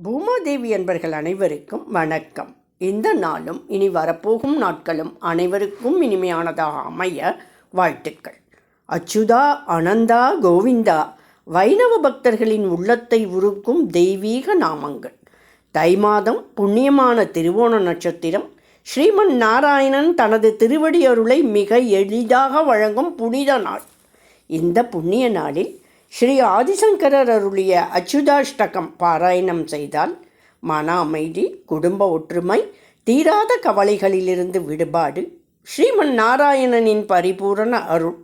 பூமாதேவி என்பர்கள் அனைவருக்கும் வணக்கம். இந்த நாளும் இனி வரப்போகும் நாட்களும் அனைவருக்கும் இனிமையானதாக அமைய வாழ்த்துக்கள். அச்சுதா, அனந்தா, கோவிந்தா வைணவ பக்தர்களின் உள்ளத்தை உருக்கும் தெய்வீக நாமங்கள். தை மாதம் புண்ணியமான திருவோண நட்சத்திரம். ஸ்ரீமன் நாராயணன் தனது திருவடி அருளை மிக எளிதாக வழங்கும் புனித நாள். இந்த புண்ணிய நாளில் ஸ்ரீ ஆதிசங்கரர் அருளிய அச்சுதாஷ்டகம் பாராயணம் செய்தால் மன அமைதி, குடும்ப ஒற்றுமை, தீராத கவலைகளிலிருந்து விடுபாடு, ஸ்ரீமன் நாராயணனின் பரிபூரண அருள்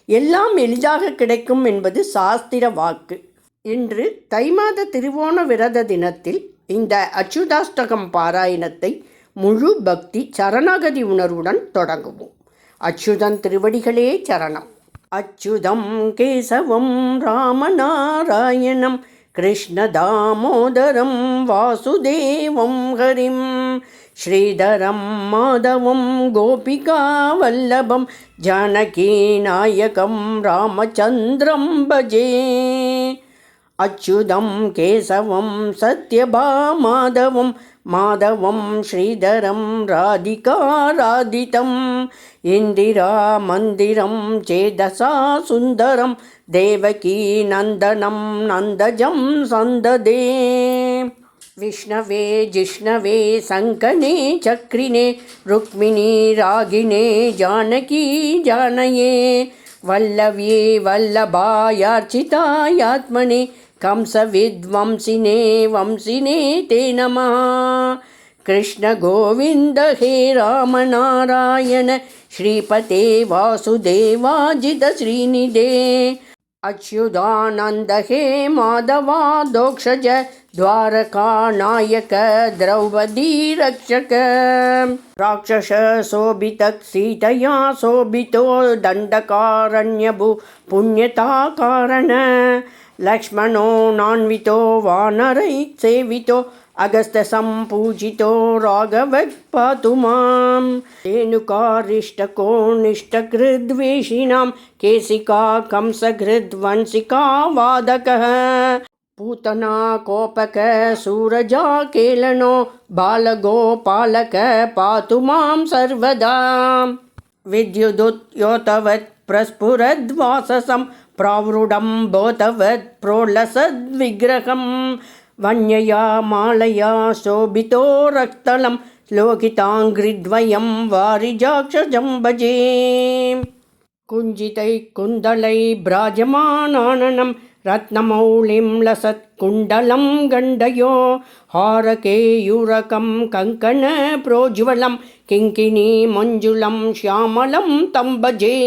எல்லாம் எளிதாக கிடைக்கும் என்பது சாஸ்திர வாக்கு. இன்று தை மாத திருவோண விரத தினத்தில் இந்த அச்சுதாஷ்டகம் பாராயணத்தை முழு பக்தி சரணாகதி உணர்வுடன் தொடங்குவோம். அச்சுதன் திருவடிகளே சரணம். அச்சுதம் கேசவம் ராமநாராயணம் கிருஷ்ணதாமோதரம் வாசுதேவம் ஹரிம் ஸ்ரீதரம் மாதவம் கோபிகா வல்லபம் ஜானகி நாயகம் ராமச்சந்திரம் பஜே. அச்சுதம் கேசவம் சத்யபாமாதவம் மாதவம் ஸ்ரீதரம் ராதிகாராதிதம் இந்திரா மந்திரம் சேதசா சுந்தரம் தேவகி நந்தனம் நந்தஜம் சந்ததே. விஷ்ணவே ஜிஷ்ணவே சங்கனே சக்ரினே ருக்மிணி ராகினே ஜானகி ஜானயே வல்லவ்யே வல்லபாயார்ச்சிதாயாத்மனே कंसविद्वंसिने वंसिने ते नमः. कृष्ण गोविंद हे राम नारायण श्रीपते वासुदेवाजित श्रीनिधे. अच्युतानंद हे माधवा दोक्षज द्वारका नायक द्रौपदी रक्षक. राक्षस शोभित सीतया शोभितो दंडकारण्यभु पुण्यता कारण. लक्ष्मणो नान्वितो वानरै सेवितो अगस्त संपूजितो राघवः पातु मां. धेनुकारिष्टको निष्टकृद्वेषिणां केसिका कंसघृद्वंशिका वादकः. पूतना कोपक सूरजा केलनो बालगोपालक पातु मां सर्वदा. विद्युदुत्योतवत् प्रस्फुरद्वाससं प्रावृढं बोधवत् प्रोलसद्विग्रहं. वन्यया मालया शोभितो रक्तलं लोकिताङ्घ्रिद्वयं वारिजाक्षजं भजे. कुञ्जितैः कुन्दलैः भ्राजमानाननं रत्नमौलिं लसत्कुण्डलं गण्डयो हारकेयूरकं कङ्कणप्रोज्वलं किङ्किणी मञ्जुलं श्यामलं तं भजे.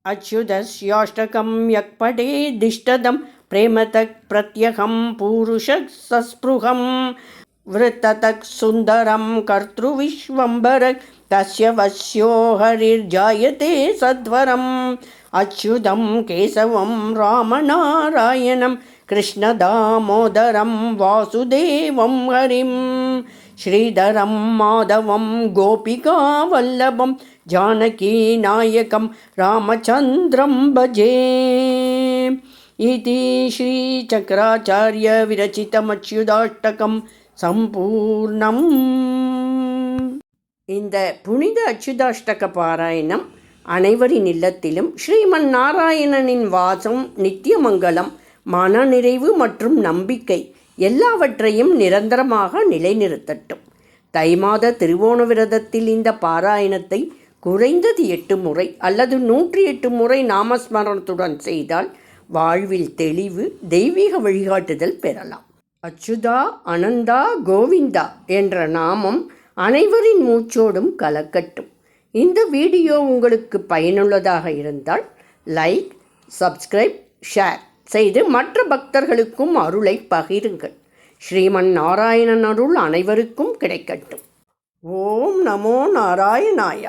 अच्युतस्याष्टकं यः पठेदिष्टदं प्रेमतः प्रत्यहं पूरुषः सस्पृहं. वृत्ततः सुन्दरं कर्तृविश्वम्भरः तस्य वश्यो हरिर्जायते सध्वरम्. अच्युतं केशवं रामनारायणं कृष्णदामोदरं वासुदेवं हरिं श्रीधरं माधवं गोपिका वल्लभं जानकी नायकं रामचन्द्रं भजे. इति श्रीचक्राचार्य विरचितमच्युताष्टकं சம்பூர்ணம். இந்த புனித அச்சுதாஷ்டக பாராயணம் அனைவரின் இல்லத்திலும் ஸ்ரீமன் நாராயணனின் வாசம், நித்தியமங்கலம், மனநிறைவு மற்றும் நம்பிக்கை எல்லாவற்றையும் நிரந்தரமாக நிலைநிறுத்தட்டும். தை மாத திருவோண விரதத்தில் இந்த பாராயணத்தை குறைந்தது 8 முறை அல்லது 108 முறை நாமஸ்மரணத்துடன் செய்தால் வாழ்வில் தெளிவு, தெய்வீக வழிகாட்டுதல் பெறலாம். அச்சுதா, அனந்தா, கோவிந்தா என்ற நாமம் அனைவரின் மூச்சோடும் கலக்கட்டும். இந்த வீடியோ உங்களுக்கு பயனுள்ளதாக இருந்தால் லைக், சப்ஸ்கிரைப், ஷேர் செய்து மற்ற பக்தர்களுக்கும் அருளை பகிருங்கள். ஸ்ரீமன் நாராயணன் அருள் அனைவருக்கும் கிடைக்கட்டும். ஓம் நமோ நாராயணாய.